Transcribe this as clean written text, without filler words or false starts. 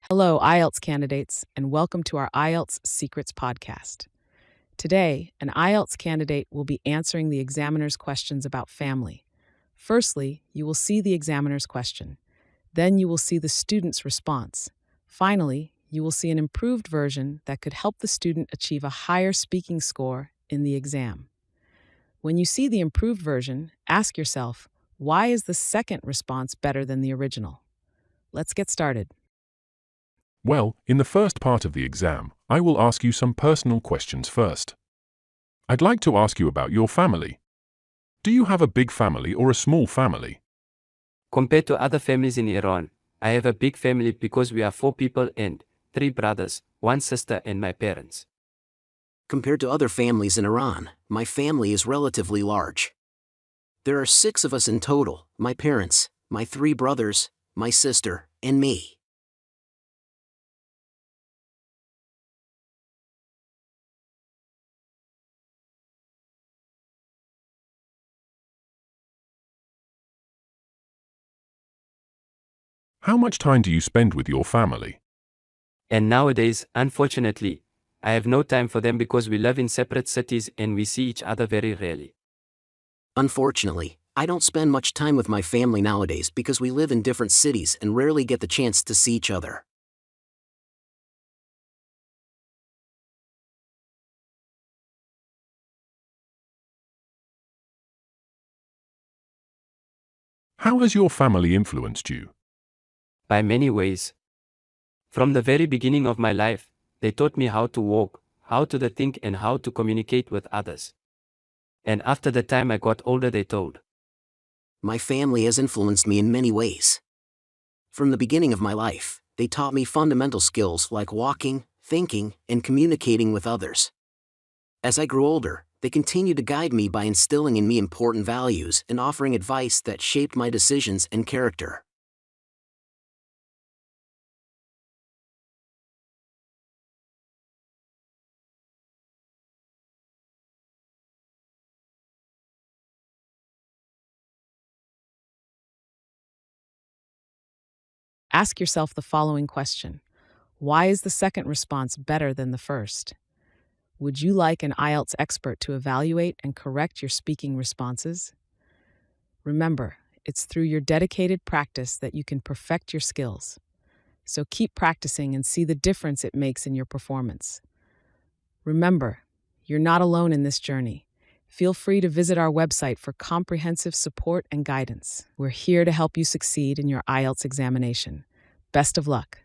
Hello, IELTS candidates, and welcome to our IELTS Secrets podcast. Today, an IELTS candidate will be answering the examiner's questions about family. Firstly, you will see the examiner's question. Then you will see the student's response. Finally, you will see an improved version that could help the student achieve a higher speaking score in the exam. When you see the improved version, ask yourself, why is the second response better than the original? Let's get started. Well, in the first part of the exam, I will ask you some personal questions first. I'd like to ask you about your family. Do you have a big family or a small family? Compared to other families in Iran, I have a big family because we are 4 people and 3 brothers, 1 sister and my parents. Compared to other families in Iran, my family is relatively large. There are 6 of us in total: my parents, my 3 brothers, my sister, and me. How much time do you spend with your family? And nowadays, unfortunately, I have no time for them because we live in separate cities and we see each other very rarely. Unfortunately, I don't spend much time with my family nowadays because we live in different cities and rarely get the chance to see each other. How has your family influenced you? By many ways. From the very beginning of my life, they taught me how to walk, how to think and how to communicate with others. And after the time I got older they told. My family has influenced me in many ways. From the beginning of my life, they taught me fundamental skills like walking, thinking, and communicating with others. As I grew older, they continued to guide me by instilling in me important values and offering advice that shaped my decisions and character. Ask yourself the following question: why is the second response better than the first? Would you like an IELTS expert to evaluate and correct your speaking responses? Remember, it's through your dedicated practice that you can perfect your skills. So keep practicing and see the difference it makes in your performance. Remember, you're not alone in this journey. Feel free to visit our website for comprehensive support and guidance. We're here to help you succeed in your IELTS examination. Best of luck.